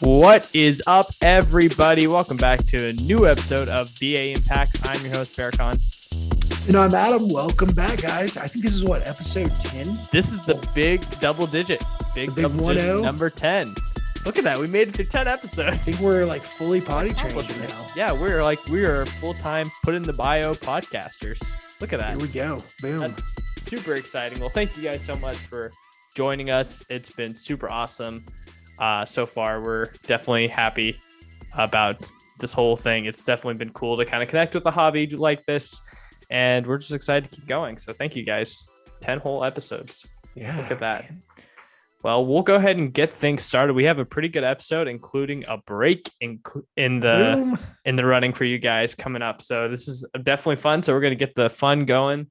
What is up, everybody? Welcome back to a new episode of BA Impact. I'm your host, Berkan. And I'm Adam. Welcome back, guys. I think this is episode 10? This is the big double digit. Big double digit, number 10. Look at that. We made it through 10 episodes. I think we're like fully potty trained now. Yeah, we are full-time put in the bio podcasters. Look at that. Here we go. Boom. That's super exciting. Well, thank you guys so much for joining us. It's been super awesome. So far, we're definitely happy about this whole thing. It's definitely been cool to kind of connect with the hobby like this, and we're just excited to keep going. So thank you guys. 10 whole episodes. Yeah. Look at that. Man. Well, we'll go ahead and get things started. We have a pretty good episode, including a break in the running for you guys coming up. So this is definitely fun. So we're going to get the fun going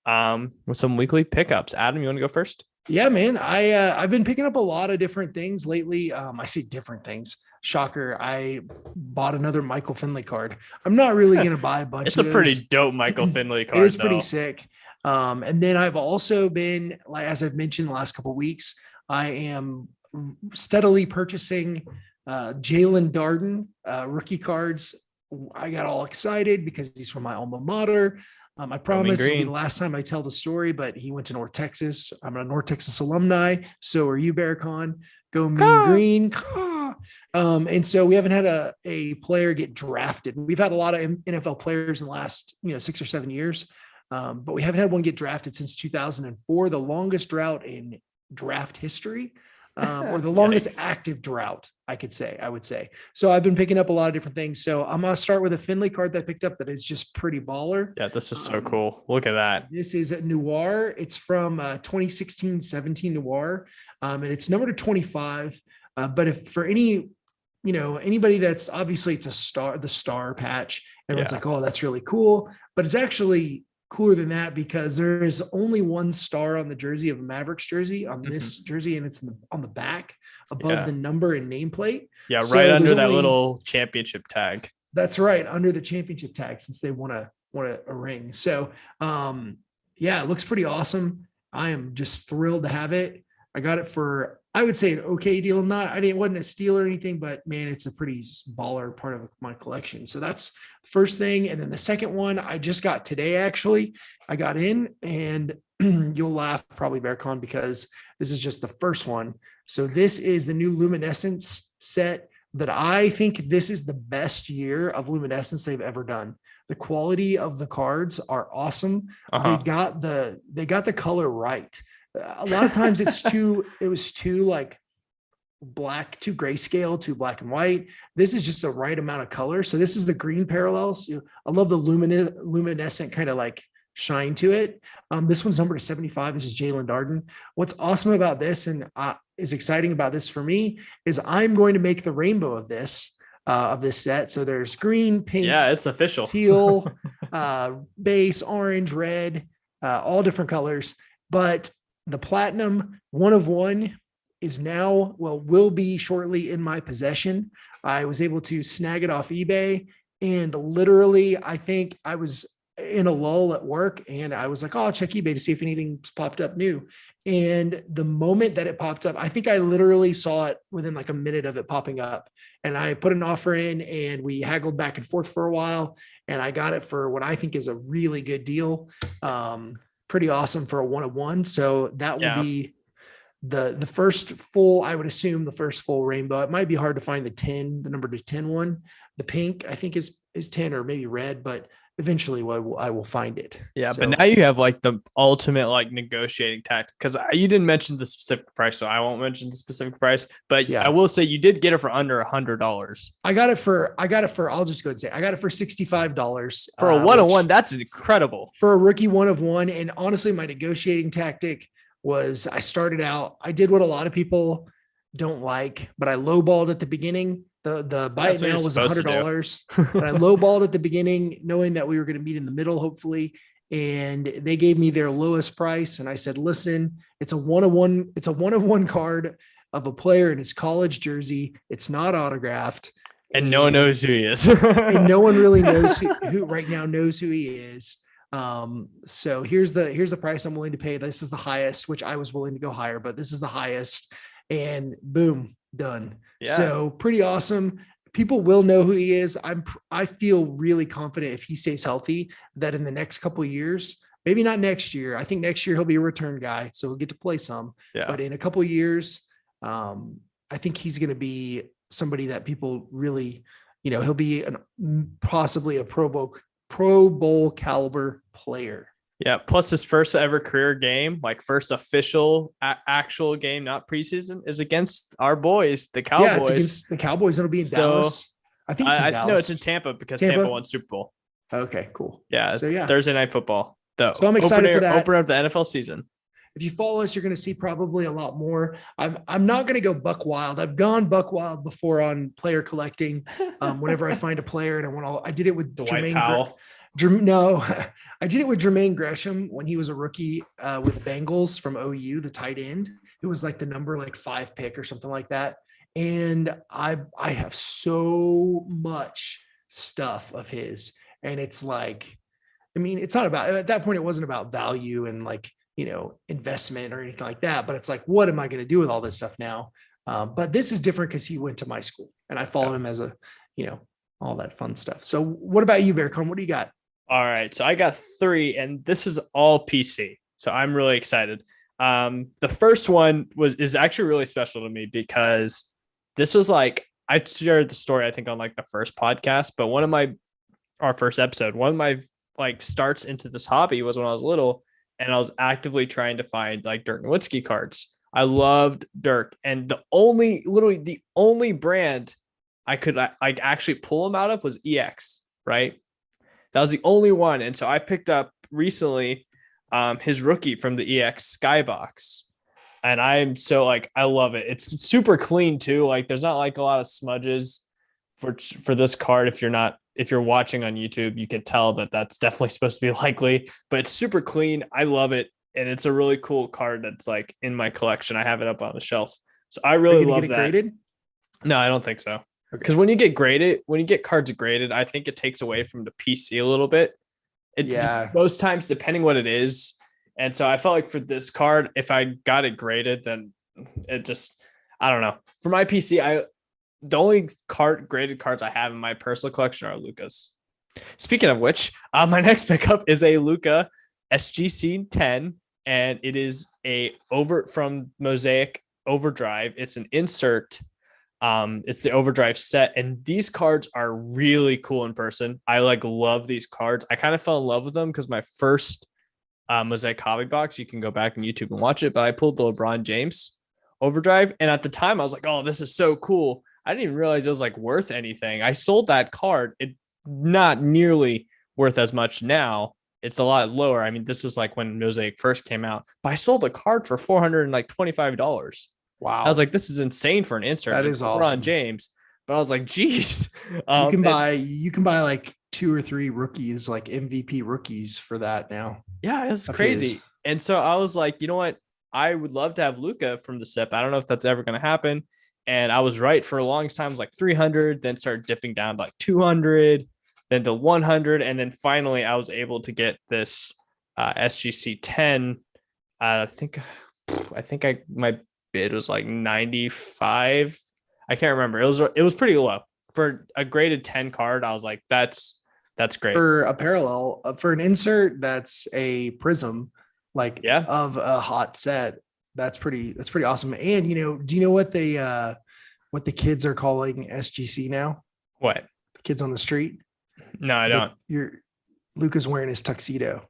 with some weekly pickups. Adam, you want to go first? Yeah, man. I've been picking up a lot of different things lately. I say different things. Shocker. I bought another Michael Finley card. I'm not really going to buy a bunch it's of a pretty dope Michael Finley card. It is pretty sick. And then I've also been, like, as I've mentioned the last couple of weeks, I am steadily purchasing Jalen Darden rookie cards. I got all excited because he's from my alma mater. I promise it'll be the last time I tell the story, but he went to North Texas. I'm a North Texas alumni. So are you, Berkan. Go Mean Green. And so we haven't had a player get drafted. We've had a lot of NFL players in the last 6 or 7 years, but we haven't had one get drafted since 2004, the longest drought in draft history. Or the longest active drought, I would say. So I've been picking up a lot of different things. So I'm going to start with a Finley card that I picked up that is just pretty baller. Yeah, this is so cool. Look at that. This is a Noir. It's from 2016-17 Noir. And it's numbered to 25. But if for anybody that's obviously it's the star patch, everyone's like, oh, that's really cool. But it's actually cooler than that because there is only one star on the jersey of a Mavericks jersey on this jersey, and it's on the back above the number and nameplate. Yeah, so right under that little championship tag. That's right, under the championship tag, since they won a ring. So, it looks pretty awesome. I am just thrilled to have it. I got it for, I would say, an okay deal. It wasn't a steal or anything, but man, it's a pretty baller part of my collection. So that's the first thing. And then the second one I just got today, actually. I got in, and you'll laugh probably, Berkan, because this is just the first one. So this is the new Luminescence set that I think this is the best year of Luminescence they've ever done. The quality of the cards are awesome. They got the color right. A lot of times it was too like black, too grayscale, too black and white. This is just the right amount of color. So this is the green parallels. I love the luminescent kind of like shine to it. This one's numbered to 75. This is Jalen Darden. What's awesome about this and is exciting about this for me is I'm going to make the rainbow of this set. So there's green, pink, it's official, teal, base, orange, red, all different colors. But the platinum 1 of 1 is now, will be shortly in my possession. I was able to snag it off eBay, and literally, I think I was in a lull at work, and I was like, oh, I'll check eBay to see if anything's popped up new. And the moment that it popped up, I think I literally saw it within like a minute of it popping up, and I put an offer in, and we haggled back and forth for a while, and I got it for what I think is a really good deal. Pretty awesome for a 1 of 1. So that will be the first full, I would assume the first full rainbow. It might be hard to find the number to 10 one. The pink, I think is 10 or maybe red, but eventually I will find it. Yeah. So, but now you have like the ultimate like negotiating tactic, because you didn't mention the specific price, so I won't mention the specific price, but I will say you did get it for under $100. I got it for, I'll just go ahead and say, I got it for $65 for a 1 of 1. That's incredible for a rookie 1 of 1. And honestly, my negotiating tactic was I started out, I did what a lot of people don't like, but I lowballed at the beginning. The buy it now was $100, and I lowballed at the beginning, knowing that we were going to meet in the middle, hopefully. And they gave me their lowest price. And I said, listen, it's a 1 of 1. It's a 1 of 1 card of a player in his college jersey. It's not autographed. And no one knows who he is. And no one really knows who right now knows who he is. So here's the price I'm willing to pay. This is the highest, which I was willing to go higher, but this is the highest. And boom, done. Yeah. So pretty awesome. People will know who he is. I feel really confident if he stays healthy that in the next couple of years, maybe not next year. I think next year he'll be a return guy, so he'll get to play some. Yeah. But in a couple of years, I think he's going to be somebody that people really, he'll be possibly a Pro Bowl caliber player. Yeah. Plus his first ever career game, like first official actual game, not preseason, is against our boys, the Cowboys. Yeah, it's against the Cowboys. It'll be in Dallas. I think it's in Dallas. No, it's in Tampa because Tampa won Super Bowl. Okay, cool. Yeah. So Thursday Night Football. So I'm excited for that. Opener of the NFL season. If you follow us, you're going to see probably a lot more. I'm not going to go buck wild. I've gone buck wild before on player collecting. Whenever I find a player and I did it with Dwight Powell. No, I did it with Jermaine Gresham when he was a rookie with Bengals from OU, the tight end. It was like the number 5 pick or something like that. And I have so much stuff of his, and it's it's not about, at that point, it wasn't about value and investment or anything like that, but it's what am I going to do with all this stuff now? But this is different because he went to my school and I followed him as all that fun stuff. So what about you, Berkan? What do you got? All right. So I got 3, and this is all PC. So I'm really excited. The first one is actually really special to me because this was I shared the story, I think, on the first podcast, but our first episode, one of my starts into this hobby was when I was little, and I was actively trying to find Dirk Nowitzki cards. I loved Dirk, and literally the only brand I could actually pull him out of was EX, right? That was the only one. And so I picked up recently his rookie from the EX Skybox. And I'm so I love it. It's super clean too. There's not a lot of smudges for this card. If you're watching on YouTube, you can tell that that's definitely supposed to be likely, but it's super clean. I love it. And it's a really cool card that's in my collection. I have it up on the shelf. So I really love that. Graded? No, I don't think so. Because when you get cards graded, I think it takes away from the PC a little bit. Most times, depending what it is. And so I felt for this card, if I got it graded, then it just, I don't know. For my PC, the only graded cards I have in my personal collection are Luka's. Speaking of which, my next pickup is a Luka SGC 10, and it is from Mosaic Overdrive. It's an insert. It's the Overdrive set, and these cards are really cool in person. I love these cards. I kind of fell in love with them because my first Mosaic hobby box, you can go back on YouTube and watch it, but I pulled the LeBron James Overdrive, and at the time I was oh, this is so cool. I didn't even realize it was worth anything. I sold that card. It's not nearly worth as much now. It's a lot lower. I mean, this was when Mosaic first came out, but I sold a card for $425. Wow. I was this is insane for an insert. That is awesome. LeBron James. But I was geez. You can buy 2 or 3 rookies, MVP rookies for that now. Yeah, it's crazy. And so I was you know what? I would love to have Luka from the SIP. I don't know if that's ever going to happen. And I was right for a long time. It was 300, then started dipping down to 200, then to 100. And then finally I was able to get this SGC 10. I think my bid was 95. I can't remember. It was pretty low for a graded 10 card. I was that's great for a parallel for an insert. That's a prism of a hot set. That's pretty awesome. And do you know what the kids are calling SGC now? What? The kids on the street? No, I don't. Luka's wearing his tuxedo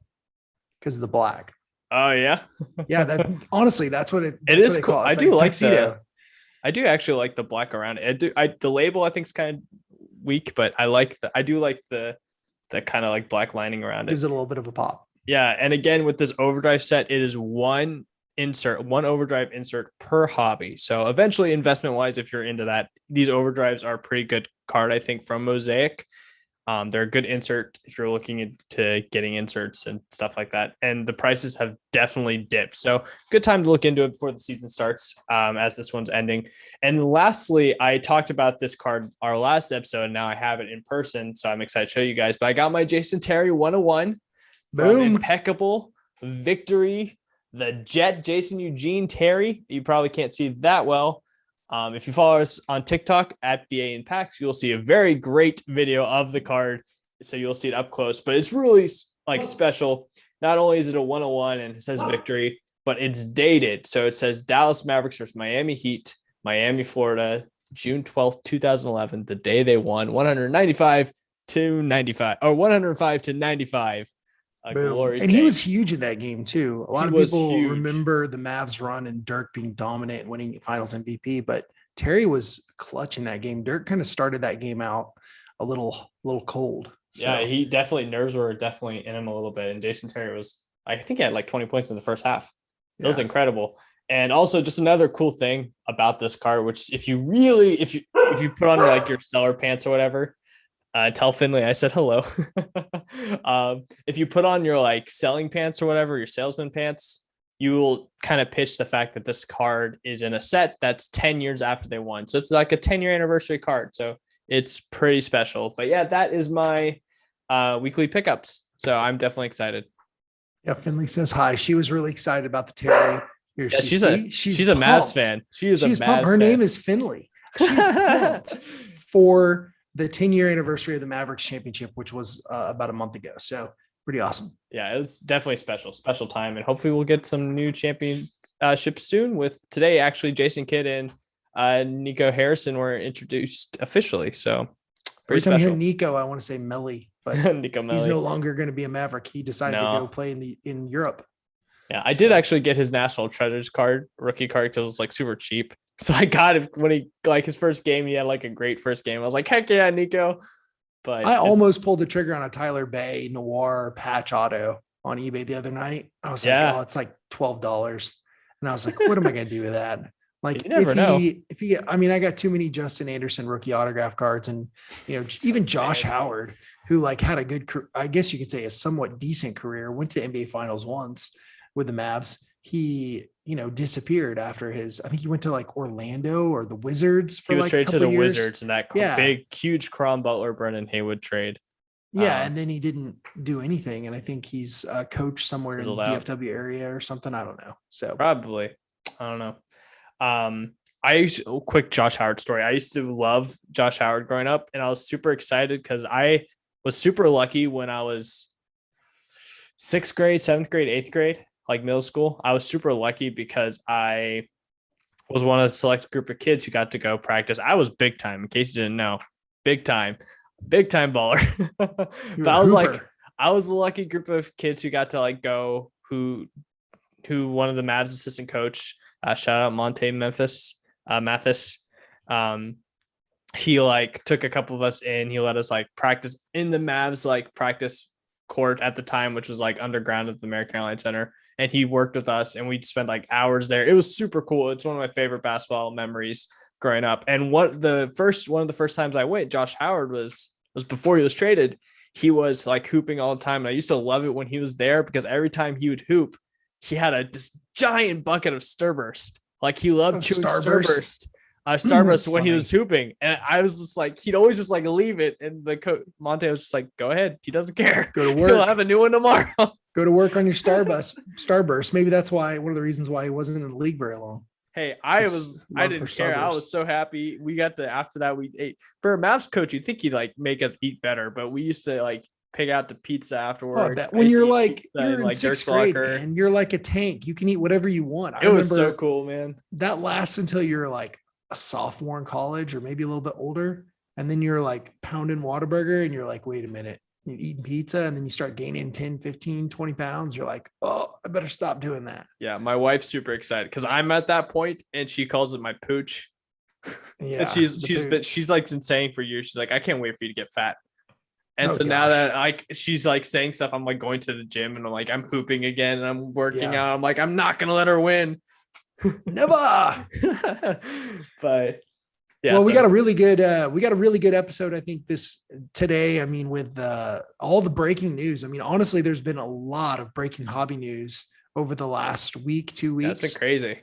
because of the black. Oh yeah. Yeah. That honestly, that's what it is cool. I do like tuxedo. I do actually like the black around it. The label I think is kind of weak, but I do like the kind of black lining around it. Gives it a little bit of a pop. Yeah. And again, with this Overdrive set, it is one Overdrive insert per hobby. So eventually, investment wise, if you're into that, these Overdrives are a pretty good card, I think, from Mosaic. They're a good insert if you're looking into getting inserts and stuff like that. And the prices have definitely dipped. So good time to look into it before the season starts, as this one's ending. And lastly, I talked about this card our last episode. And now I have it in person. So I'm excited to show you guys. But I got my Jason Terry 101. Boom. Impeccable Victory. The Jet Jason Eugene Terry. You probably can't see that well. If you follow us on TikTok at BA and Packs, you'll see a very great video of the card. So you'll see it up close, but it's really like special. Not only is it a 101 and it says victory, but it's dated. So it says Dallas Mavericks versus Miami Heat, Miami, Florida, June 12th, 2011, the day they won 195 to 95 or 105 to 95. And he was huge in that game too. A lot of people remember the Mavs run and Dirk being dominant and winning Finals MVP, but Terry was clutch in that game. Dirk kind of started that game out a little cold. So. Yeah, he definitely nerves were definitely in him a little bit. And Jason Terry was, I think, he had like 20 points in the first half. It was incredible. And also just another cool thing about this card, which if you put on like your seller pants or whatever, tell Finley I said hello. If you put on your like selling pants or whatever, your salesman pants, you will kind of pitch the fact that this card is in a set that's 10 years after they won. So it's like a 10-year anniversary card. So it's pretty special. But yeah, that is my weekly pickups. So I'm definitely excited. Yeah, Finley says hi. She was really excited about the Terry. Yeah, she's a Mavs fan. She's a Mavs fan. Her name is Finley. She's pumped for the 10-year anniversary of the Mavericks championship, which was about a month ago. So pretty awesome. Yeah, it was definitely special time. And hopefully we'll get some new championships soon with today. Actually, Jason Kidd and Nico Harrison were introduced officially. So pretty special. Every time I hear Nico, I want to say Melly, but Nico Melly. He's no longer going to be a Maverick. He decided to go play in Europe. Yeah, I did actually get his National Treasures card, rookie card, because it was like super cheap. So I got it when he like his first game. He had like a great first game. I was like, heck yeah, Nico. But I almost pulled the trigger on a Tyler Bay Noir patch auto on eBay the other night. I was like, oh, it's like $12. And I was like, what am I going to do with that? Like, you never know. If he, I mean, I got too many Justin Anderson rookie autograph cards, and even Josh Howard, who like had a good, I guess you could say a somewhat decent career, went to NBA Finals once with the Mavs. He, disappeared after I think he went to like Orlando or the Wizards for like a couple years. He was traded to the Wizards in that big, huge Crom Butler, Brendan Haywood trade. Yeah. And then he didn't do anything. And I think he's a coach somewhere in the DFW area or something. I don't know. So probably, I don't know. Quick Josh Howard story. I used to love Josh Howard growing up, and I was super excited because I was super lucky when I was 6th grade, 7th grade, 8th grade, like middle school. I was super lucky because I was one of a select group of kids who got to go practice. I was big time, in case you didn't know, big time baller. But I was a lucky group of kids who got to like go, who one of the Mavs assistant coach, shout out Monte Mathis. He like took a couple of us in. He let us like practice in the Mavs like practice court at the time, which was like underground at the American Airlines Center. And he worked with us, and we'd spend like hours there. It was super cool. It's one of my favorite basketball memories growing up. And one of the first times I went, Josh Howard was before he was traded. He was like hooping all the time. And I used to love it when he was there, because every time he would hoop, he had this giant bucket of Starburst. Like he loved chewing Starburst when he was hooping. And I was just like, he'd always just like leave it. And the coach Monte was just like, go ahead. He doesn't care. Go to work. He'll have a new one tomorrow. Go to work on your Starburst. Maybe that's one of the reasons why he wasn't in the league very long. Hey, I didn't care. I was so happy. We got after that we ate. For a Mavs coach, you'd think he'd like make us eat better, but we used to like pick out the pizza afterwards. When you're like, you're in 6th grade, man, you're like a tank. You can eat whatever you want. It was so cool, man. That lasts until you're like a sophomore in college or maybe a little bit older. And then you're like pounding Whataburger and you're like, wait a minute. You're eating pizza, and then you start gaining 10, 15, 20 pounds. You're like, oh, I better stop doing that. Yeah. My wife's super excited because I'm at that point, and she calls it my pooch. Yeah. And she's like been saying for years, she's like, I can't wait for you to get fat. And now that she's like saying stuff, I'm like going to the gym, and I'm like, I'm hooping again, and I'm working out. I'm like, I'm not going to let her win. Never. But yeah, well, we got a really good episode, I think, today. I mean, with all the breaking news. I mean, honestly, there's been a lot of breaking hobby news over the last week, 2 weeks. That's been crazy.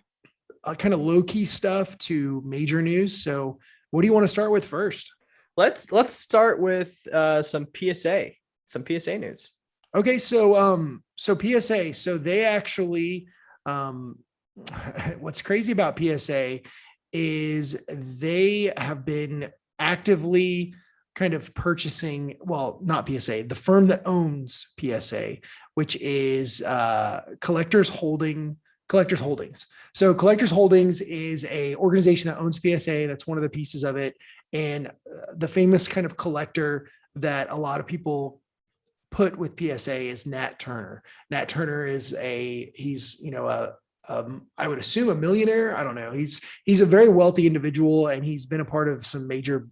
Kind of low key stuff to major news. So, what do you want to start with first? Let's start with some PSA news. Okay, so PSA. So they actually, what's crazy about PSA is they have been actively kind of purchasing, well, not PSA, the firm that owns PSA, which is Collectors Holdings. So Collectors Holdings is a organization that owns PSA. That's one of the pieces of it. And the famous kind of collector that a lot of people put with PSA is Nat Turner. Nat Turner is he's, I would assume a millionaire. I don't know. He's a very wealthy individual, and he's been a part of some major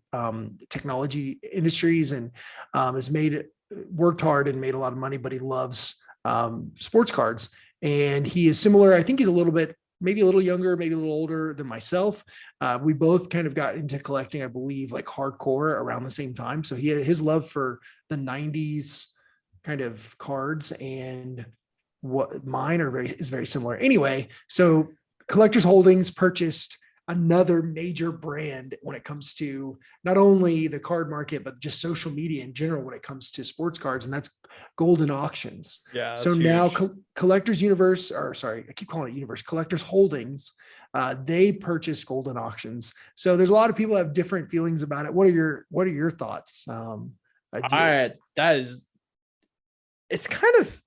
technology industries, and has worked hard and made a lot of money, but he loves sports cards. And he is similar. I think he's maybe a little younger, maybe a little older than myself. We both kind of got into collecting, I believe, like hardcore around the same time. So his love for the 90s kind of cards and what mine is very similar. Anyway, so Collectors Holdings purchased another major brand when it comes to not only the card market, but just social media in general when it comes to sports cards, and that's Golden Auctions. Yeah. So now Collectors Holdings, they purchased Golden Auctions. So there's a lot of people have different feelings about it. What are your thoughts? All right, it's kind of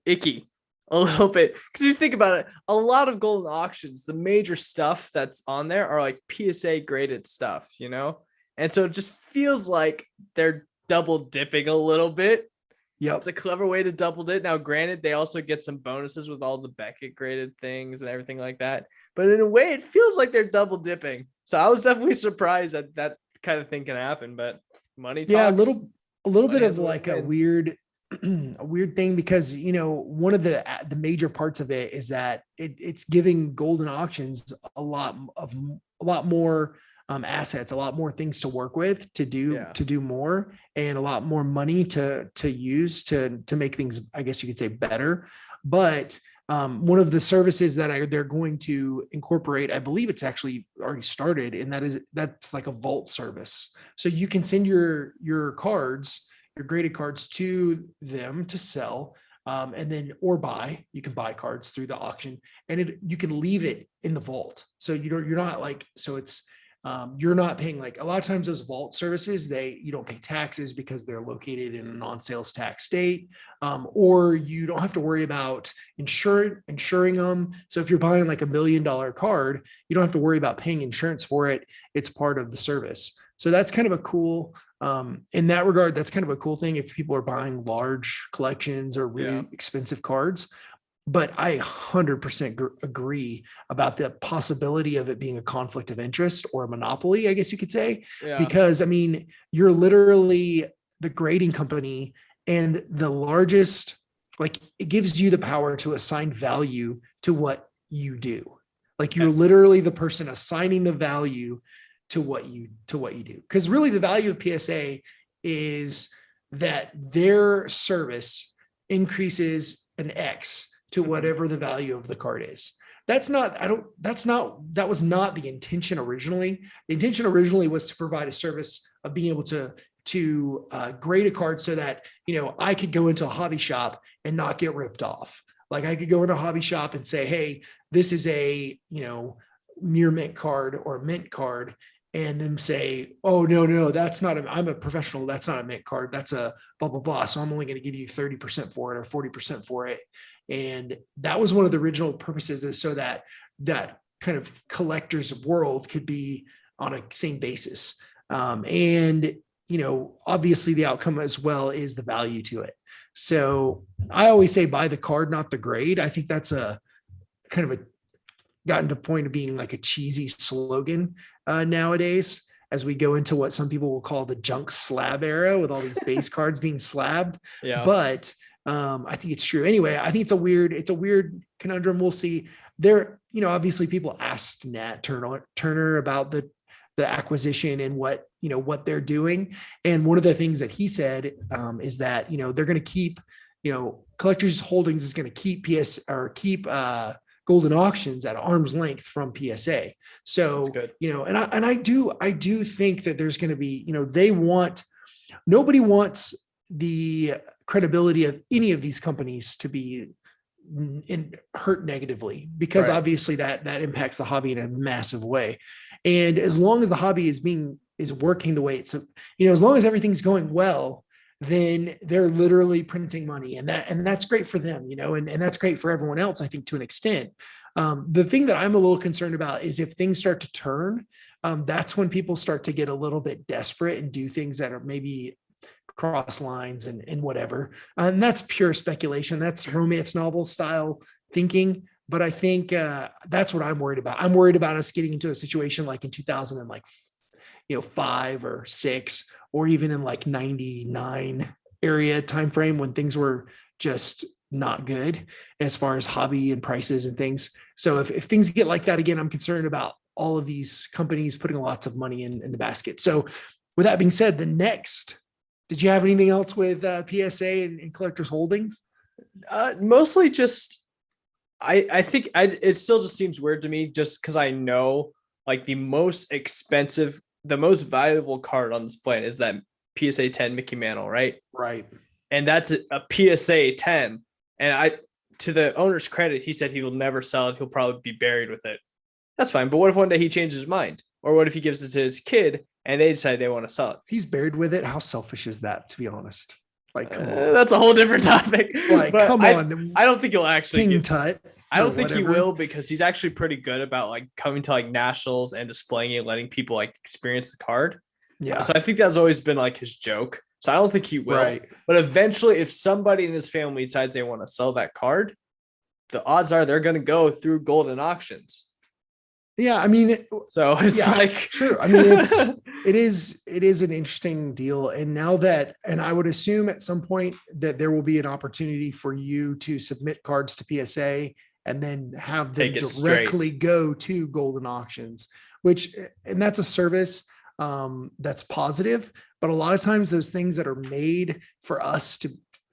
icky a little bit, because you think about it, a lot of Golden Auctions, the major stuff that's on there are like PSA graded stuff, and so it just feels like they're double dipping a little bit. Yeah, it's a clever way to double dip. Now granted, they also get some bonuses with all the Beckett graded things and everything like that, but in a way it feels like they're double dipping. So I was definitely surprised that kind of thing can happen, but money talks. Yeah, a little bit of like a weird thing, because one of the major parts of it is that it's giving Golden Auctions a lot more assets, a lot more things to work with, to do more, and a lot more money to use to make things, I guess you could say, better. But one of the services that they're going to incorporate, I believe it's actually already started, and that's like a vault service. So you can send your cards, your graded cards, to them to sell, and then you can buy cards through the auction, and you can leave it in the vault. So you're not like, so it's you're not paying, like a lot of times those vault services, you don't pay taxes because they're located in a non-sales tax state, or you don't have to worry about insuring them. So if you're buying like $1 million card, you don't have to worry about paying insurance for it. It's part of the service. So that's kind of a cool, in that regard, that's kind of a cool thing if people are buying large collections or really expensive cards. But I 100% agree about the possibility of it being a conflict of interest or a monopoly, I guess you could say, because I mean, you're literally the grading company, and the largest, like, it gives you the power to assign value to what you do. Like, you're literally the person assigning the value to what you do. Because really the value of PSA is that their service increases an X to whatever the value of the card is. That was not the intention originally. The intention originally was to provide a service of being able to grade a card so that, I could go into a hobby shop and not get ripped off. Like, I could go into a hobby shop and say, hey, this is a, near mint card or mint card, and then say, oh, no, that's not I'm a professional. That's not a mint card. That's a blah, blah, blah. So I'm only going to give you 30% for it or 40% for it. And that was one of the original purposes, is so that kind of collector's world could be on a same basis. And, obviously the outcome as well is the value to it. So I always say buy the card, not the grade. I think that's a kind of gotten to a point of being like a cheesy slogan nowadays, as we go into what some people will call the junk slab era, with all these base cards being slabbed. Yeah. But I think it's true. Anyway, I think it's a weird conundrum. We'll see. There, obviously people asked Nat Turner about the acquisition and what they're doing. And one of the things that he said is that, they're going to keep, Collectors Holdings is going to keep Golden Auctions at arm's length from PSA. So, and I do think that there's going to be, nobody wants the credibility of any of these companies to be hurt negatively, because Right. obviously that impacts the hobby in a massive way. And as long as the hobby is working the way it's, as long as everything's going well, then they're literally printing money, and that's great for them, and that's great for everyone else, I think, to an extent. The thing that I'm a little concerned about is if things start to turn, that's when people start to get a little bit desperate and do things that are maybe cross lines and whatever. And that's pure speculation. That's romance novel style thinking. But I think that's what I'm worried about. I'm worried about us getting into a situation like in 2000 and like, 5 or 6, or even in like 99 area time frame, when things were just not good as far as hobby and prices and things. So if things get like that again, I'm concerned about all of these companies putting lots of money in the basket. So with that being said, did you have anything else with PSA and Collectors Holdings? Mostly just, I think it still just seems weird to me, just because I know like the most valuable card on this planet is that PSA 10 Mickey Mantle, right? Right. And that's a PSA 10. And to the owner's credit, he said he will never sell it. He'll probably be buried with it. That's fine. But what if one day he changes his mind? Or what if he gives it to his kid and they decide they want to sell it? If he's buried with it, how selfish is that, to be honest? Like, come on. That's a whole different topic. Like, but come on. I don't think he'll actually King Tut. I don't think he will, because he's actually pretty good about like coming to like nationals and displaying it, letting people like experience the card. Yeah. So I think that's always been like his joke. So I don't think he will. Right. But eventually, if somebody in his family decides they want to sell that card, the odds are they're going to go through golden auctions. Yeah, I mean, so it's like true. I mean, it is an interesting deal. And now and I would assume at some point that there will be an opportunity for you to submit cards to PSA and then have them directly go to golden auctions, and that's a service that's positive. But a lot of times those things that are made for us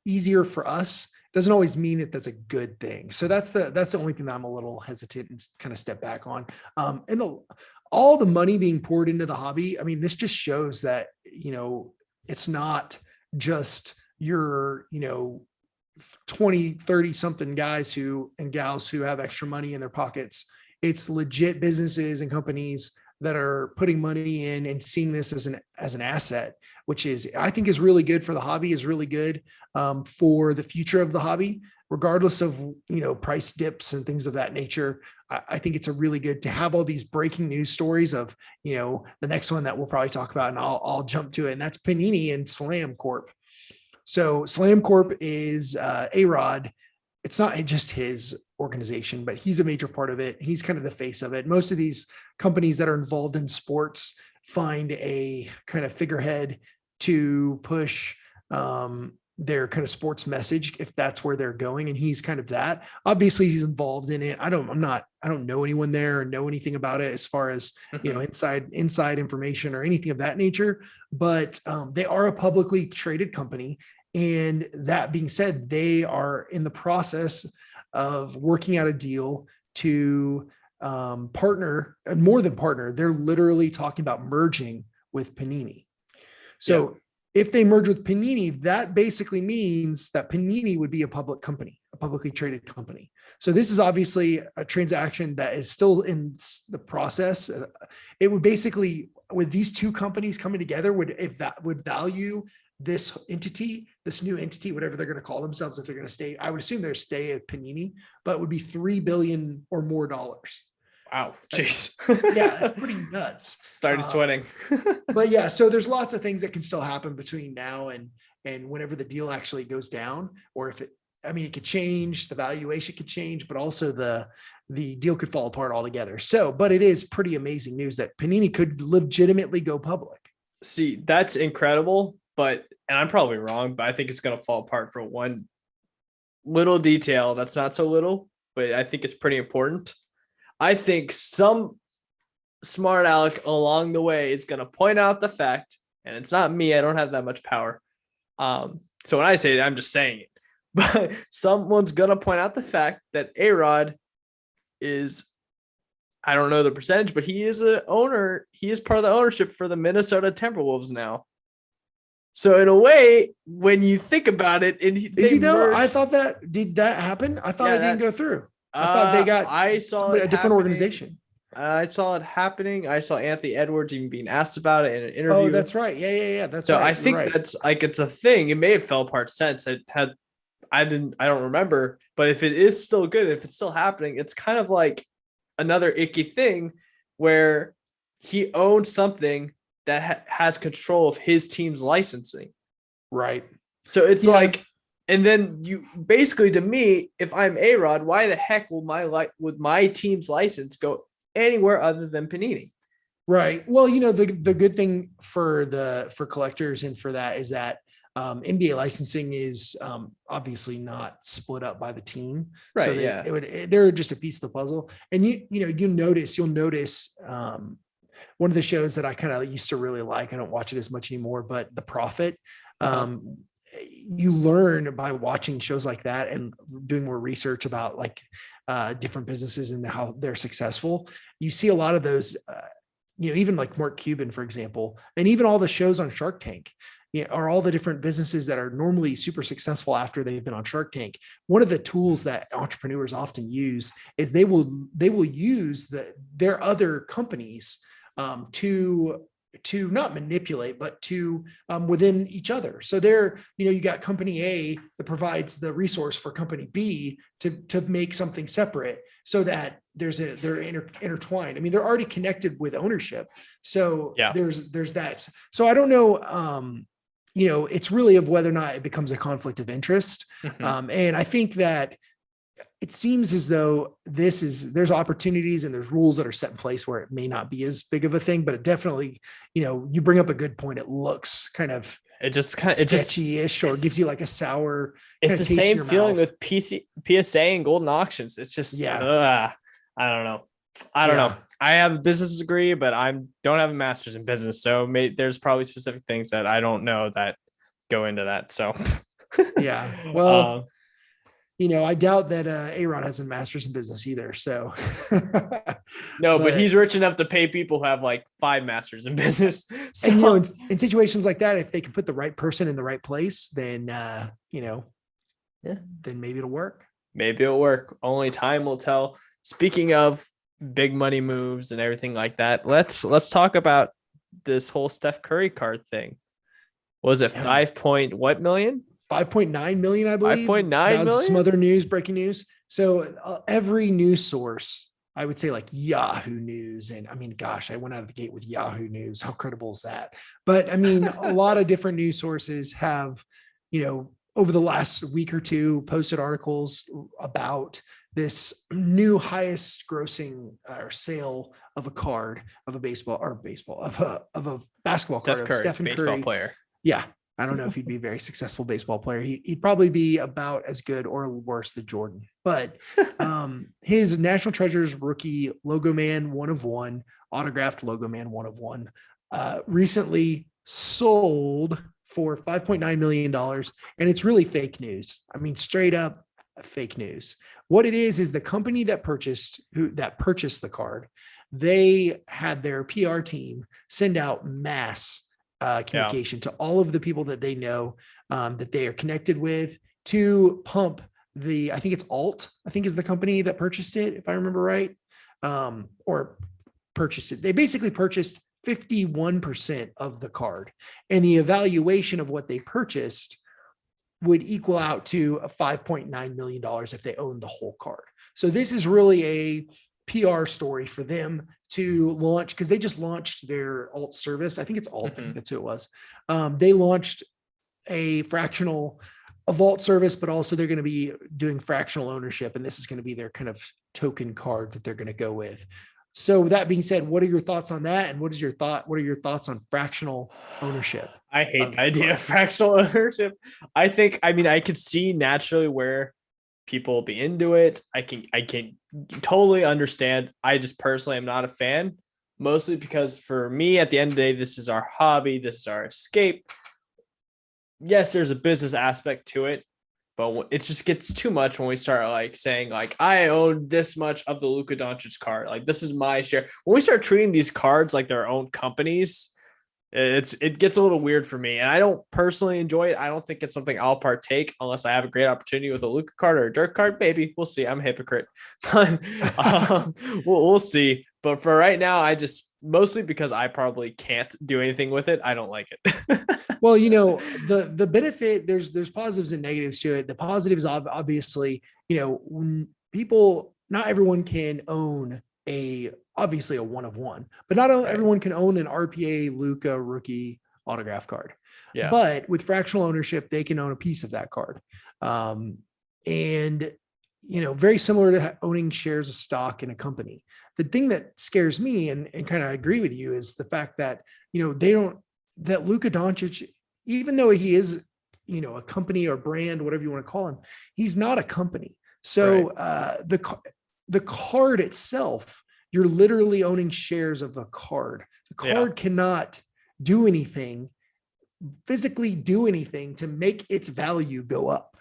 easier for us doesn't always mean that that's a good thing. So that's the only thing that I'm a little hesitant and kind of step back on. And all the money being poured into the hobby, I mean, this just shows that, it's not just your, 20, 30 something guys and gals who have extra money in their pockets. It's legit businesses and companies that are putting money in and seeing this as an asset, which I think is really good for the hobby, is really good for the future of the hobby, regardless of, price dips and things of that nature. I think it's a really good to have all these breaking news stories of, the next one that we'll probably talk about, and I'll jump to it. And that's Panini and Slam Corp. So Slam Corp is A-Rod. It's not just his organization, but he's a major part of it. He's kind of the face of it. Most of these companies that are involved in sports find a kind of figurehead to push their kind of sports message, if that's where they're going. And he's kind of that. Obviously he's involved in it. I don't know anyone there or know anything about it as far as, inside information or anything of that nature, but they are a publicly traded company. And that being said, they are in the process of working out a deal to partner, and more than partner, they're literally talking about merging with Panini. So if they merge with Panini, that basically means that Panini would be a public company, a publicly traded company. So this is obviously a transaction that is still in the process. It would basically, with these two companies coming together, would value this new entity, whatever they're going to call themselves, if they're going to stay, I would assume they're stay at Panini, but it would be $3 billion or more. Wow. Jeez. Yeah, that's pretty nuts. Started sweating. But yeah, so there's lots of things that can still happen between now and whenever the deal actually goes down, or it could change, the valuation could change, but also the deal could fall apart altogether. So, but it is pretty amazing news that Panini could legitimately go public. See, that's incredible, and I'm probably wrong, but I think it's going to fall apart for one little detail that's not so little, but I think it's pretty important. I think some smart aleck along the way is going to point out the fact, and it's not me, I don't have that much power. So when I say it, I'm just saying it, but someone's going to point out the fact that A-Rod is, I don't know the percentage, but he is an owner. He is part of the ownership for the Minnesota Timberwolves now. So in a way, when you think about it, and Is they he though? I merged, thought did that happen? I thought yeah, it didn't that go through. I thought they got I saw somebody it a different happening. organization. I saw it happening. I saw Anthony Edwards even being asked about it in an Oh, interview. that's right. Yeah. That's So I right. You're think right. that's like it's a thing. It may have fell apart since. I don't remember, but if it is still good, if it's still happening, it's kind of like another icky thing where he owns something that has control of his team's licensing. Right. So it's Yeah. like, and then you basically, to me, if I'm A Rod, why the heck will would my team's license go anywhere other than Panini? Right. Well, the good thing for collectors and for that is that NBA licensing is obviously not split up by the team, so Right? Yeah. they're just a piece of the puzzle. And you'll notice one of the shows that I kind of used to really like. I don't watch it as much anymore, but The Prophet. Uh-huh. You learn by watching shows like that and doing more research about like different businesses and how they're successful. You see a lot of those. Even like Mark Cuban, for example, and even all the shows on Shark Tank, are all the different businesses that are normally super successful after they've been on Shark Tank. One of the tools that entrepreneurs often use is they will use their other companies to not manipulate, but to within each other. So you got company A that provides the resource for company B to make something separate, so that they're intertwined. I mean, they're already connected with ownership. So Yeah. there's that. So I don't know. It's really of whether or not it becomes a conflict of interest. Mhm. And I think that it seems as though there's opportunities and there's rules that are set in place where it may not be as big of a thing, but it definitely, you bring up a good point. It looks kind of It just sketchy-ish, or gives you like a sour kind it's of the taste in same your feeling mouth. with PSA and golden auctions. It's just Yeah. I don't know. I don't know. Yeah. I have a business degree, but I don't have a master's in business. So there's probably specific things that I don't know that go into that. So Yeah. Well, um, I doubt that A-Rod has a master's in business either. So, no, but but he's rich enough to pay people who have like 5 masters in business. So and in situations like that, if they can put the right person in the right place, then yeah, then maybe it'll work. maybe it'll work. Only time will tell. Speaking of big money moves and everything like that, let's talk about this whole Steph Curry card thing. Was it Yeah. 5 point what million? 5.9 million, I believe. 5.9 That was some million? other breaking news. So every news source, I would say like Yahoo News. And I mean, gosh, I went out of the gate with Yahoo News. How credible is that? But I mean, a lot of different news sources have, over the last week or two, posted articles about this new highest grossing or sale of a card of a of a basketball card Steph of Curry, Stephen baseball Curry. player. Yeah. I don't know if he'd be a very successful baseball player. He'd probably be about as good or worse than Jordan. But his National Treasures rookie Logo Man 1/1, autographed Logo Man 1/1, recently sold for $5.9 million. And it's really fake news. I mean, straight up fake news. What it is the company that purchased the card, they had their PR team send out mass communication to all of the people that they know, that they are connected with, to pump I think it's Alt, I think is the company that purchased it, if I remember right, or purchased it. They basically purchased 51% of the card, and the evaluation of what they purchased would equal out to a $5.9 million if they owned the whole card. So this is really a PR story for them to launch, because they just launched their alt service. I think it's alt. I think that's who it was. They launched a vault service, but also they're going to be doing fractional ownership. And this is going to be their kind of token card that they're going to go with. So with that being said, what are your thoughts on that? And what are your thoughts on fractional ownership? I hate the idea of fractional ownership. I could see naturally where people will be into it. I can totally understand. I just personally am not a fan, mostly because for me, at the end of the day, this is our hobby. This is our escape. Yes, there's a business aspect to it, but it just gets too much when we start like saying like I own this much of the Luka Doncic card. Like this is my share. When we start treating these cards like their own companies, It gets a little weird for me, and I don't personally enjoy it. I don't think it's something I'll partake unless I have a great opportunity with a Luka card or a Dirk card. Maybe we'll see. I'm a hypocrite, but we'll see. But for right now, I just mostly because I probably can't do anything with it. I don't like it. Well, you know, the benefit, there's positives and negatives to it. The positives, obviously, you know, when people, not everyone can own obviously a 1 of 1, but not Right. everyone can own an RPA Luka rookie autograph card. Yeah. But with fractional ownership, they can own a piece of that card. And, you know, very similar to owning shares of stock in a company. The thing that scares me and kind of agree with you is the fact that, you know, that Luka Doncic, even though he is, you know, a company or brand, whatever you want to call him, he's not a company. So the card itself, you're literally owning shares of the card. The card cannot do anything, physically do anything to make its value go up.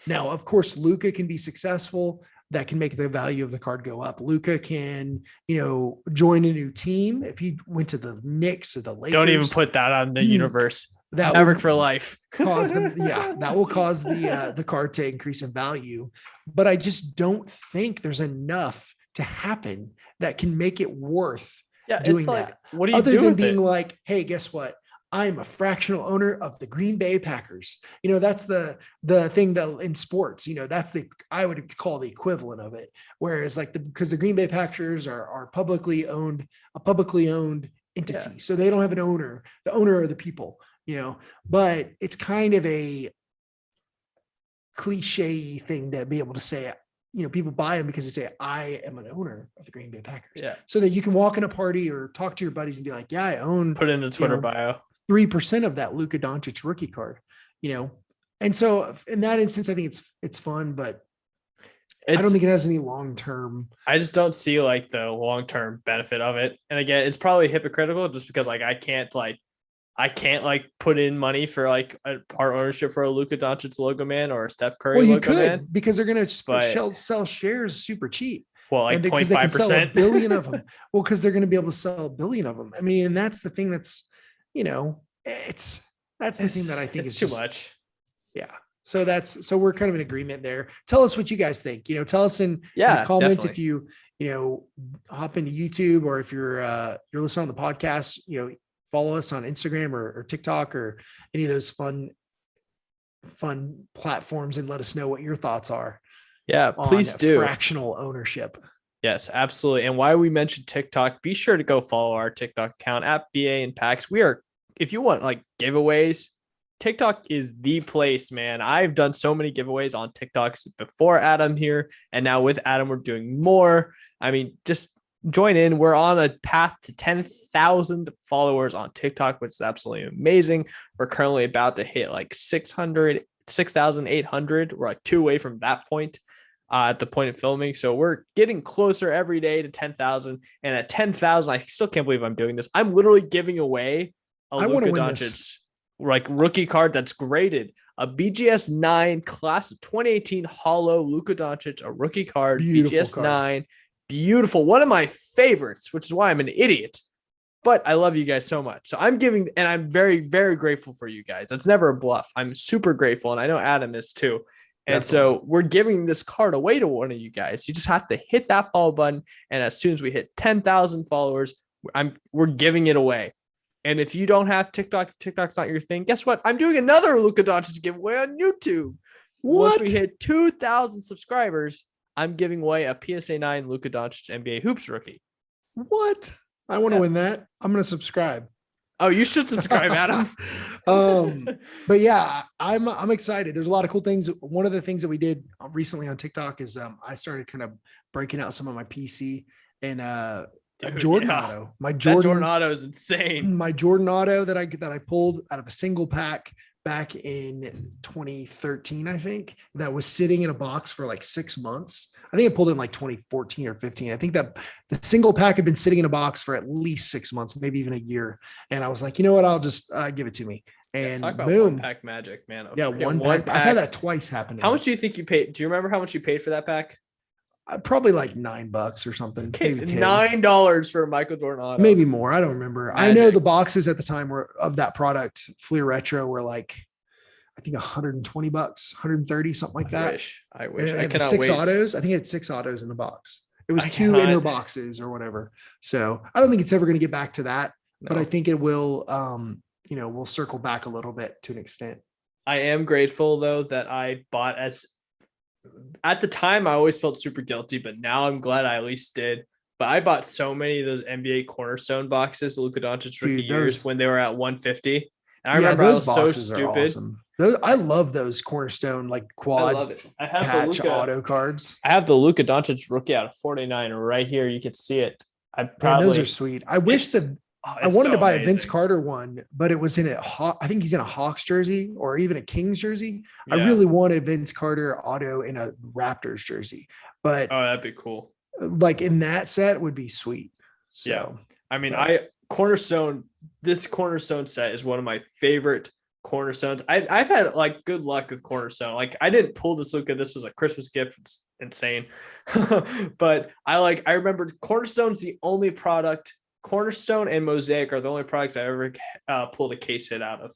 Now, of course, Luka can be successful. That can make the value of the card go up. Luka can, you know, join a new team. If he went to the Knicks or the Lakers, don't even put that on the universe. That Maverick for life. Cause them, that will cause the card to increase in value. But I just don't think there's enough to happen that can make it worth doing that. What do you other do than with being it? like, hey, guess what? I'm a fractional owner of the Green Bay Packers. You know, that's the thing that in sports, you know, I would call the equivalent of it. Whereas like because the Green Bay Packers are a publicly owned entity. Yeah. So they don't have an owner. The owner are the people, you know, but it's kind of a cliche thing to be able to say, you know, people buy them because they say, I am an owner of the Green Bay Packers. Yeah. So that you can walk in a party or talk to your buddies and be like, yeah, I own. Put it in the Twitter bio. 3% of that Luka Doncic rookie card, you know? And so in that instance, I think it's fun, but I don't think it has any long-term. I just don't see like the long-term benefit of it. And again, it's probably hypocritical just because like I can't put in money for like a part ownership for a Luka Doncic logo man or a Steph Curry logo man. Because they're going to sell shares super cheap. Well, like 0.5%. They can sell a billion of them. Well, because they're going to be able to sell a billion of them. I mean, and that's the thing that's, you know, that's the thing that I think is too much. Yeah. So we're kind of in agreement there. Tell us what you guys think. You know, tell us in the comments definitely. If you know, hop into YouTube or if you're listening on the podcast, you know, follow us on Instagram or TikTok or any of those fun platforms and let us know what your thoughts are. Yeah, please do. Fractional ownership. Yes, absolutely. And why we mentioned TikTok, be sure to go follow our TikTok account at BA and PAX. If you want like giveaways, TikTok is the place, man. I've done so many giveaways on TikToks before Adam here. And now with Adam, we're doing more. I mean, just join in. We're on a path to 10,000 followers on TikTok, which is absolutely amazing. We're currently about to hit like 6,800. We're like 2 away from that point. At the point of filming. So we're getting closer every day to 10,000. And at 10,000, I still can't believe I'm doing this. I'm literally giving away a Luka Doncic like rookie card that's graded, a BGS 9 class of 2018 hollow Luka Doncic, a rookie card, beautiful BGS card. 9. Beautiful. One of my favorites, which is why I'm an idiot. But I love you guys so much. So I'm giving, and I'm very, very grateful for you guys. That's never a bluff. I'm super grateful. And I know Adam is too. And so we're giving this card away to one of you guys. You just have to hit that follow button. And as soon as we hit 10,000 followers, we're giving it away. And if you don't have TikTok, if TikTok's not your thing, guess what? I'm doing another Luka Doncic giveaway on YouTube. What? Once we hit 2,000 subscribers, I'm giving away a PSA 9 Luka Doncic NBA Hoops rookie. What? I want to win that. I'm going to subscribe. Oh, you should subscribe, Adam. But yeah, I'm excited. There's a lot of cool things. One of the things that we did recently on TikTok is I started kind of breaking out some of my PC and Jordan Auto. My Jordan Auto is insane. My Jordan Auto that I pulled out of a single pack back in 2013, I think, that was sitting in a box for like 6 months. I think I pulled it in like 2014 or 15. I think that the single pack had been sitting in a box for at least 6 months, maybe even a year. And I was like, you know what? I'll just give it to me. And talk about boom. One pack magic, man. Yeah, one pack. I've had that twice happen. How much do you think you paid? Do you remember how much you paid for that pack? Probably like $9 or something. Okay, Maybe 10. $9 for a Michael Jordan auto. Maybe more. I don't remember. I know the boxes at the time were of that product, Fleer Retro, were like, I think $120, 130, something like that. I wish. And I cannot six wait. autos. I think it had 6 autos in the box. It was 2 inner boxes or whatever. So I don't think it's ever going to get back to that, but I think it will, we'll circle back a little bit to an extent. I am grateful though that I bought at the time I always felt super guilty, but now I'm glad I at least did. But I bought so many of those NBA Cornerstone boxes, Luka Doncic rookie years when they were at 150. And I remember I was so stupid. Awesome. I love those Cornerstone like quad I love it. I have patch auto cards. I have the Luka Doncic rookie out of 49 right here. You can see it. Those are sweet. I wish I wanted to buy a Vince Carter one, but it was in I think he's in a Hawks jersey or even a Kings jersey. Yeah. I really wanted Vince Carter auto in a Raptors jersey, but that'd be cool. Like in that set would be sweet. So, yeah. I mean, this Cornerstone set is one of my favorite Cornerstones. I've had like good luck with Cornerstone. Like I didn't pull this Luka. This was a Christmas gift. It's insane. But I remember Cornerstone's the only product. Cornerstone and Mosaic are the only products I ever pulled a case hit out of.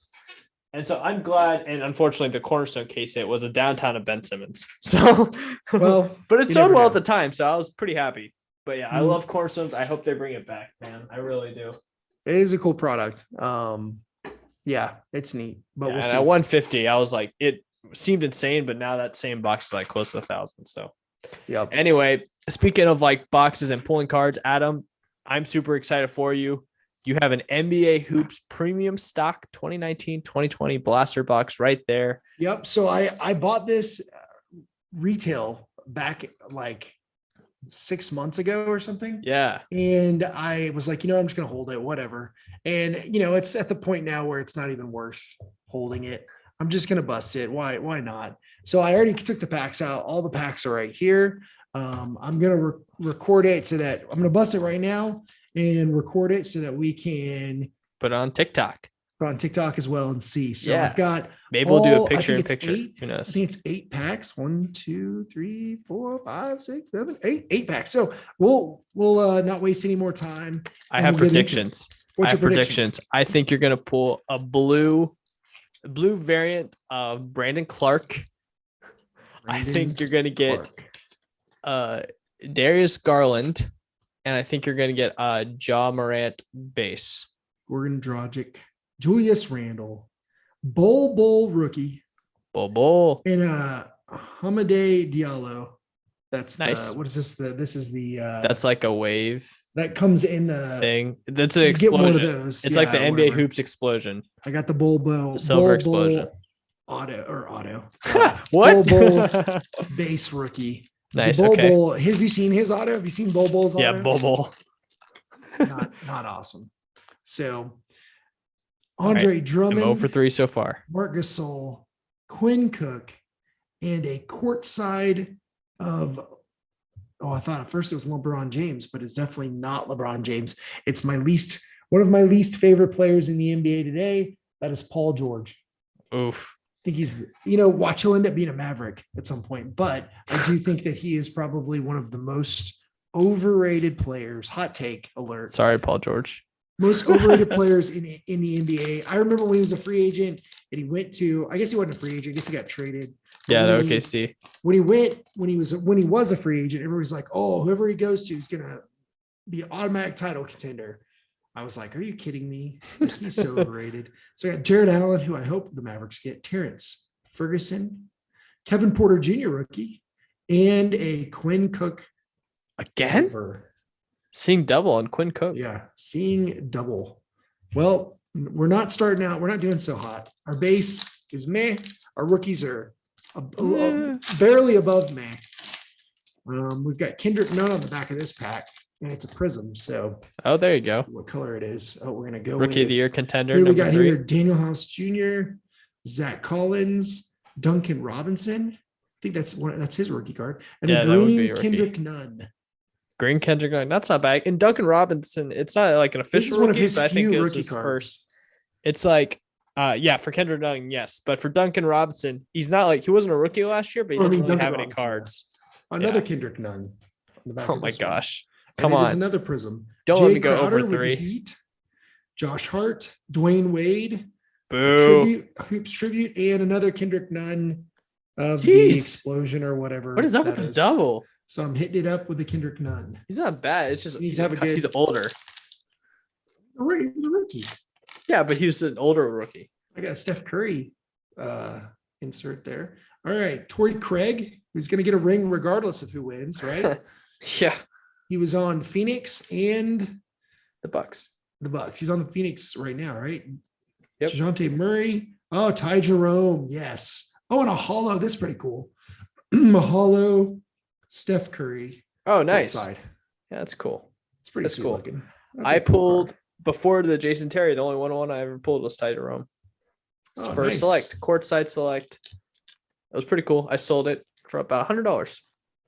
And so I'm glad. And unfortunately, the Cornerstone case hit was a downtown of Ben Simmons. So, but it sold well at the time. So I was pretty happy. But yeah, I love Cornerstones. I hope they bring it back, man. I really do. It is a cool product. Yeah, it's neat. But we'll see. At 150, I was like, it seemed insane, but now that same box is like close to 1,000. So, yeah. Anyway, speaking of like boxes and pulling cards, Adam, I'm super excited for you. You have an NBA Hoops premium stock 2019-2020 blaster box right there. Yep. So I bought this retail back like 6 months ago or something. Yeah. And I was like, I'm just going to hold it, whatever. And, it's at the point now where it's not even worth holding it. I'm just going to bust it. Why not? So I already took the packs out. All the packs are right here. I'm going to record it so that I'm going to bust it right now and record it so that we can put it on TikTok. As well and see. So I've got maybe we'll do a picture in picture. Who knows? I think it's 8 packs. 1, 2, 3, 4, 5, 6, 7, 8. 8 packs. So we'll not waste any more time. I have predictions. What's your predictions? I think you're gonna pull a blue variant of Brandon Clark. I think you're gonna get Darius Garland, and I think you're gonna get Ja Morant base. Gordon Dragic, Julius Randle, Bol rookie, Bol, and Hamidou Diallo. That's nice. What is this? This is the. That's like a wave that comes in the thing. That's an explosion. Get one of those. It's like the NBA Hoops explosion. I got the the silver explosion. Auto. What? Bol base rookie. Nice. Okay. Have you seen his auto? Have you seen Bol's auto? Yeah, Bol. Not awesome. So Andre Drummond. I'm 0 for 3 so far. Marc Gasol, Quinn Cook, and a courtside of. Oh, I thought at first it was LeBron James, but it's definitely not LeBron James. It's one of my least favorite players in the NBA today. That is Paul George. Oof. I think he's, watch, he'll end up being a Maverick at some point, but I do think that he is probably one of the most overrated players. Hot take alert. Sorry, Paul George. Most overrated players in the NBA. I remember when he was a free agent and he went to, I guess he wasn't a free agent. I guess he got traded. Yeah, the OKC. When he was a free agent, everybody's like, oh, whoever he goes to is going to be an automatic title contender. I was like, are you kidding me? He's so overrated. So I got Jared Allen, who I hope the Mavericks get, Terrence Ferguson, Kevin Porter Jr. rookie, and a Quinn Cook. Again? Silver. Seeing double on Quinn Cook. Yeah, seeing double. Well, we're not starting out. We're not doing so hot. Our base is meh. Our rookies are barely above meh. We've got Kendrick Nunn on the back of this pack, and it's a prism. So, there you go. What color it is? Oh, we're gonna go rookie of the year contender. Who we got 3 here? Daniel House Jr., Zach Collins, Duncan Robinson. I think that's his rookie card, and a green Kendrick Nunn. Green Kendrick Nunn. That's not bad. And Duncan Robinson, it's not like an official rookie, one of his but I think it's rookie his cards. First. It's like, for Kendrick Nunn, yes. But for Duncan Robinson, he wasn't a rookie last year, but he didn't really have any cards. Another Yeah. Kendrick Nunn on the back Oh of my this one. gosh. And Come it is on. another Prism. Don't Jay let me go Crowder over with the 3. Heat. Josh Hart, Dwayne Wade, a Boo. tribute, a Hoops tribute, and another Kendrick Nunn of the Jeez. explosion or whatever. What is up with that the is. double? So I'm hitting it up with a Kendrick Nunn. He's not bad. It's just He needs to have a good. he's older. He's a rookie. Yeah, but he's an older rookie. I got a Steph Curry insert there. All right, Torrey Craig, who's going to get a ring regardless of who wins, right? Yeah. He was on Phoenix and The Bucks. the Bucks. He's on the Phoenix right now, right? Yep. DeJounte Murray. Oh, Ty Jerome. Yes. Oh, and a hollow. That's pretty cool. A hollow Steph Curry. Oh, nice. Side. Yeah, that's cool. It's pretty That's sweet cool. looking. That's I a cool pulled card. before the Jason Terry. The only one I ever pulled was Ty Jerome. Oh, For nice. select, courtside select. It was pretty cool. I sold it for about $100.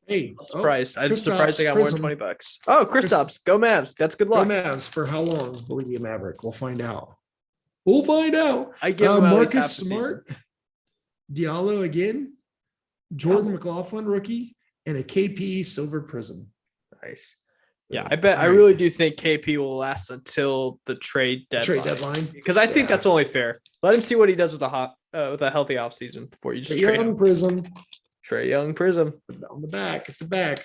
Hey, I'm surprised. I'm Kristaps surprised I got more than Prism. $20. Oh, Kristaps, go Mavs. That's good Go luck. Mavs for how long will he be a Maverick? We'll find out. We'll find out. I give him at least half Marcus the Smart, Diallo again, Jordan McLaughlin rookie, and a KP Silver Prism. Nice. Yeah, I bet. All I right. really do think KP will last until the trade deadline. Trade deadline. Because I think Yeah. that's only fair. Let him see what he does with a healthy offseason before you just trade Young him. Prism Trae Young Prism. on the back. At the back.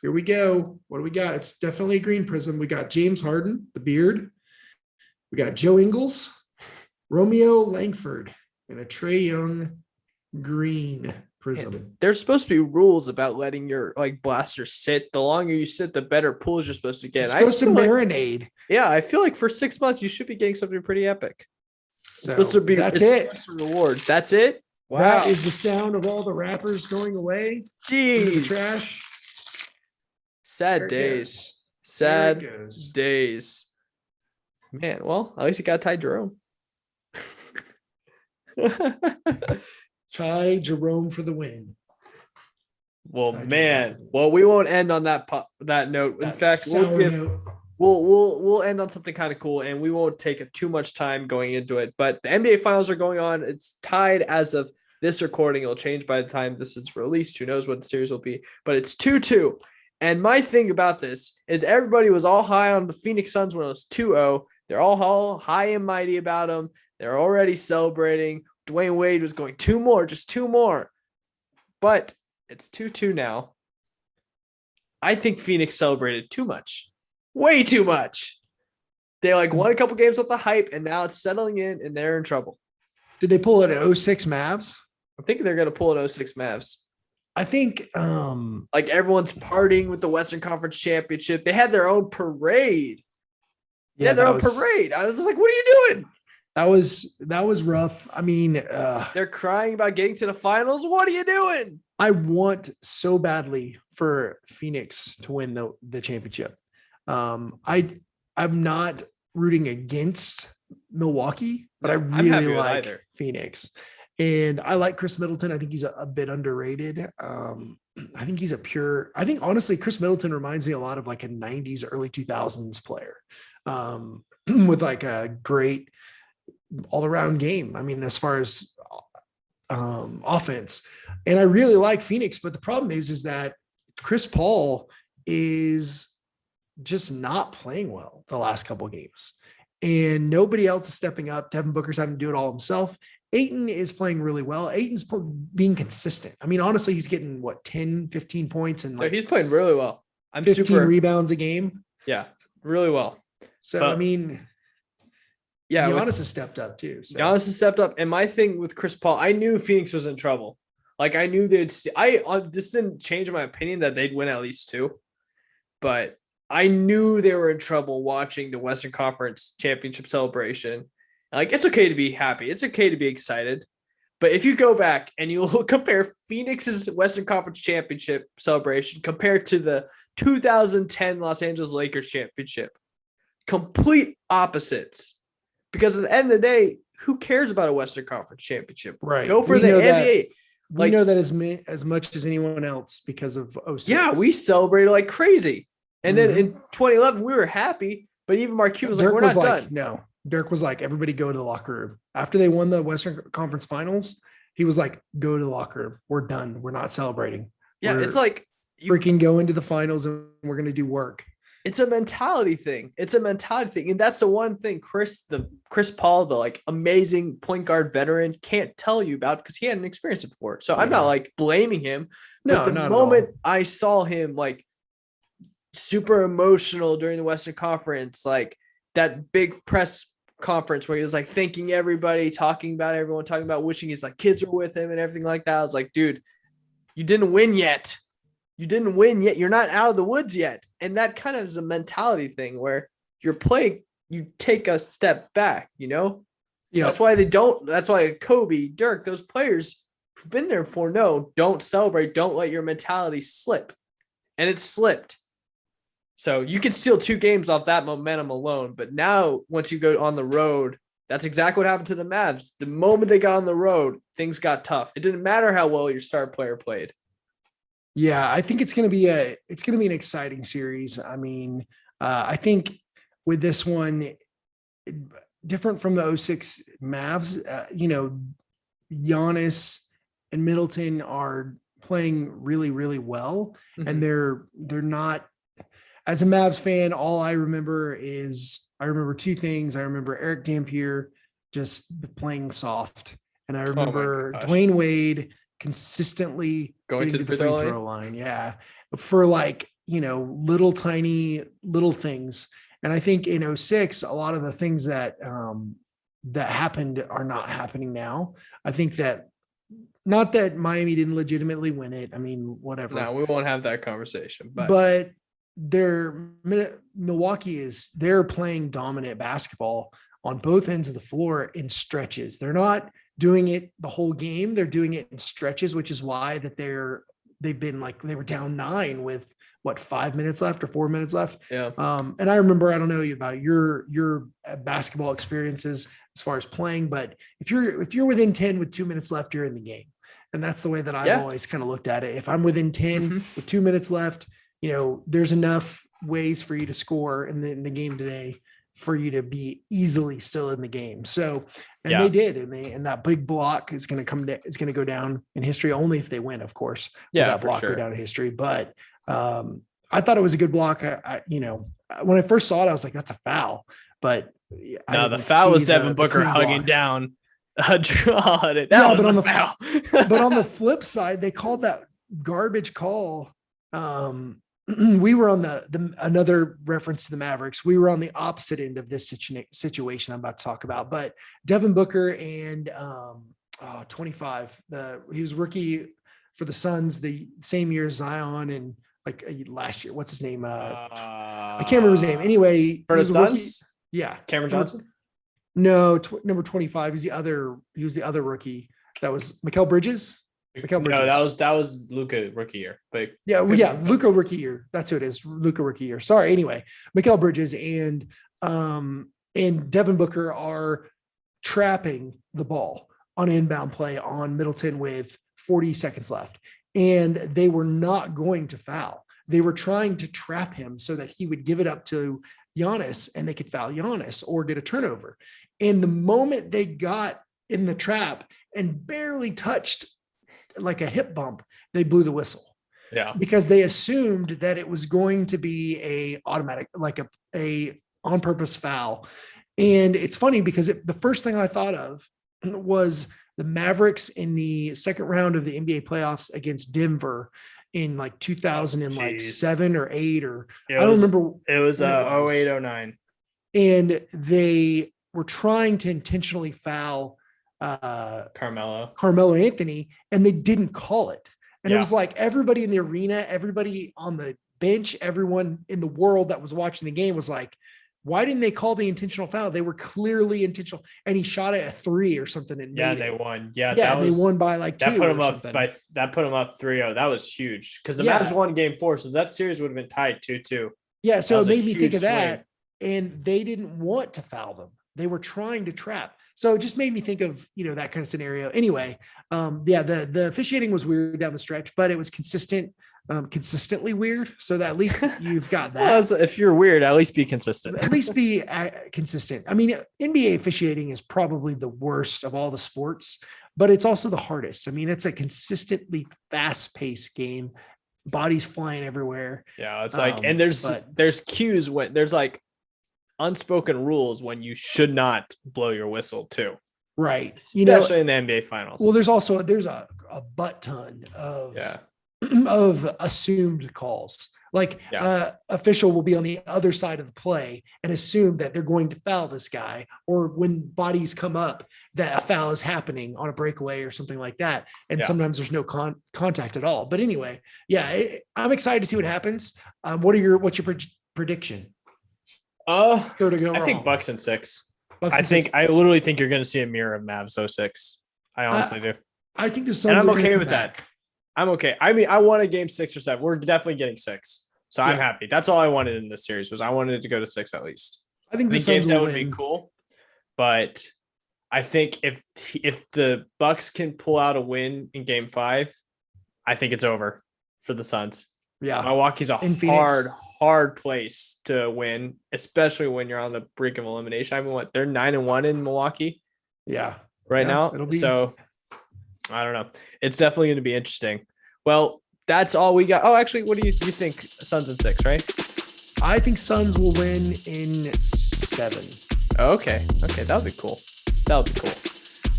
Here we go. What do we got? It's definitely a green prism. We got James Harden, the beard. We got Joe Ingles, Romeo Langford, and a Trae Young green prism. There's supposed to be rules about letting your blasters sit. The longer you sit, the better pulls you're supposed to get. It's supposed to feel like- marinate. yeah, I feel like for 6 months you should be getting something pretty epic. It's So supposed to be. that's it's it. supposed to reward. That's it. Wow. That is the sound of all the rappers going away into the Jeez. trash. Sad There it days. goes. Sad There it goes. days. Man, well, at least he got Ty Jerome. Ty Jerome for the win. Well, Ty man. Jerome. Well, we won't end on that note. In That fact, sour note. we'll end on something kind of cool, and we won't take too much time going into it. But the NBA Finals are going on. It's tied as of this recording. It'll change by the time this is released. Who knows what the series will be? But it's 2-2. And my thing about this is everybody was all high on the Phoenix Suns when it was 2-0. They're all high and mighty about them. They're already celebrating. Dwayne Wade was going just two more. But it's 2-2 now. I think Phoenix celebrated too much. Way too much. They won a couple games off the hype, and now it's settling in, and they're in trouble. Did they pull it at 06 Mavs? I think they're going to pull it 06 Mavs. I think Everyone's partying with the Western Conference Championship. They had their own parade. yeah, Their that own was, parade. I was like, what are you doing? that was rough. I mean, They're crying about getting to the finals. What are you doing? I want so badly for Phoenix to win the championship. I'm not rooting against Milwaukee, but I I'm happy really with like either. Phoenix. And I like Chris Middleton. I think he's a bit underrated. I think honestly, Chris Middleton reminds me a lot of like a 90s, early 2000s player with like a great all around game. I mean, as far as offense, and I really like Phoenix, but the problem is that Chris Paul is just not playing well the last couple of games, and nobody else is stepping up. Devin Booker's having to do it all himself. Ayton is playing really well. Ayton's being consistent. I mean, honestly, he's getting 10, 15 points and He's playing really well. I'm 15 rebounds a game. Yeah, really well. So, But- I mean, Yeah, Giannis has stepped up too. So. Giannis has stepped up. And my thing with Chris Paul, I knew Phoenix was in trouble. I knew this didn't change my opinion that they'd win at least 2, but I knew they were in trouble watching the Western Conference Championship celebration. It's okay to be happy. It's okay to be excited. But if you go back and you compare Phoenix's Western Conference Championship celebration compared to the 2010 Los Angeles Lakers championship, complete opposites. Because at the end of the day, who cares about a Western Conference championship? Right. Go for We the know that. NBA. We know that as much as anyone else because of 06. Yeah, we celebrated like crazy. And then Mhm. in 2011, we were happy. But even Marquis was like, Dirk we're was not like, done. no. Dirk was like, everybody go to the locker room. After they won the Western Conference Finals, he was like, go to the locker room. We're done. We're not celebrating. Yeah, We're- it's like freaking go into the finals and we're going to do work. It's a mentality thing. And that's the one thing Chris Paul, the like amazing point guard veteran, can't tell you about because he hadn't experienced it before. So I'm not like blaming him. But the moment I saw him like super emotional during the Western Conference, like that big press conference where he was like thanking everybody, talking about everyone, talking about wishing his like kids were with him and everything like that. I was like, dude, you didn't win yet. You're not out of the woods yet. And that kind of is a mentality thing where you're playing, you take a step back, you know? Yeah. That's why Kobe, Dirk, those players who've been there before don't celebrate. Don't let your mentality slip. And it slipped. So you can steal 2 games off that momentum alone. But now once you go on the road, that's exactly what happened to the Mavs. The moment they got on the road, things got tough. It didn't matter how well your star player played. Yeah, I think it's going to be an exciting series. I mean, I think with this one, different from the 06 Mavs, Giannis and Middleton are playing really, really well. Mm-hmm. And they're not, as a Mavs fan, all I remember 2 things. I remember Eric Dampier just playing soft. And I remember Dwayne Wade consistently going to the free throw line. Yeah. For like, little tiny little things. And I think in 06, a lot of the things that happened are not happening now. I think that not that Miami didn't legitimately win it. I mean, whatever. No, we won't have that conversation, but Milwaukee they're playing dominant basketball on both ends of the floor in stretches. They're not doing it the whole game. They're doing it in stretches, which is why that they've been like, they were down 9 with 5 minutes left or 4 minutes left. Yeah. And I remember, I don't know about your basketball experiences as far as playing, but if you're within 10 with 2 minutes left, you're in the game. And that's the way that I've always kind of looked at it. If I'm within 10 with 2 minutes left, there's enough ways for you to score in the game today for you to be easily still in the game. So, they did, and that big block is going to go down in history only if they win, of course. Yeah, that block go down in history. But I thought it was a good block. When I first saw it, I was like, that's a foul. But no, the foul was Devin Booker hugging down a draw. That was a foul. But on the flip side, they called that garbage call. We were on the another reference to the Mavericks. We were on the opposite end of this situation I'm about to talk about. But Devin Booker and 25, he was rookie for the Suns the same year as Zion and like last year. What's his name? I can't remember his name. Anyway, for the Suns, yeah, Cameron Johnson. No, number 25 is he was the other rookie. That was Mikal Bridges. No, that was Luka rookie year. But Luka rookie year. That's who it is. Luka rookie year. Sorry. Anyway, Mikal Bridges and Devin Booker are trapping the ball on inbound play on Middleton with 40 seconds left. And they were not going to foul. They were trying to trap him so that he would give it up to Giannis and they could foul Giannis or get a turnover. And the moment they got in the trap and barely touched like a hip bump, they blew the whistle. Yeah. Because they assumed that it was going to be a automatic, like a on purpose foul. And it's funny because the first thing I thought of was the Mavericks in the second round of the NBA playoffs against Denver in like 2007 or 8 or I don't remember. It was 08, 09. And they were trying to intentionally foul Carmelo Anthony, and they didn't call it. And it was like everybody in the arena, everybody on the bench, everyone in the world that was watching the game was like, why didn't they call the intentional foul? They were clearly intentional. And he shot it a 3 or something. And they won. Yeah, they won by like 2. That put them up 3-0. That was huge because the Mavs won game 4, so that series would have been tied 2-2. Yeah, so it made me think of that. And they didn't want to foul them. They were trying to trap. So it just made me think of, that kind of scenario. Anyway, the officiating was weird down the stretch, but it was consistently weird. So that at least you've got that. Well, if you're weird, at least be consistent. At least be consistent. I mean, NBA officiating is probably the worst of all the sports, but it's also the hardest. I mean, it's a consistently fast-paced game bodies flying everywhere. Yeah, it's like, and there's cues when there's like unspoken rules when you should not blow your whistle too. Right. Especially in the NBA finals. Well, there's a butt ton of of assumed calls. Like official will be on the other side of the play and assume that they're going to foul this guy, or when bodies come up that a foul is happening on a breakaway or something like that. And sometimes there's no contact at all. But anyway, I'm excited to see what happens. What's your prediction? I think Bucks in 6. I literally think you're going to see a mirror of Mavs 06. I honestly do. I think the Suns. And I'm okay with that. I'm okay. I mean, I want a game 6 or 7. We're definitely getting 6. So I'm happy. That's all I wanted in this series was I wanted it to go to 6 at least. I think game 7 would be cool. But I think if the Bucks can pull out a win in game 5, I think it's over for the Suns. Yeah. Milwaukee's a hard place to win, especially when you're on the brink of elimination. I mean, they're 9-1 in Milwaukee. Yeah. Right now. So I don't know. It's definitely going to be interesting. Well, that's all we got. Oh, actually, what do you think? Suns in 6, right? I think Suns will win in 7. Okay. That would be cool.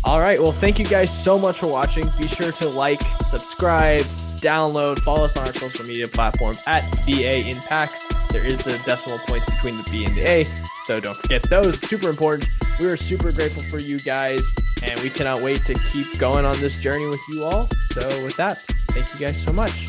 All right. Well, thank you guys so much for watching. Be sure to like, subscribe, download, follow us on our social media platforms at BA Impacts. There is the decimal points between the B and the A, so don't forget those. Super important. We are super grateful for you guys, and we cannot wait to keep going on this journey with you all. So with that, thank you guys so much.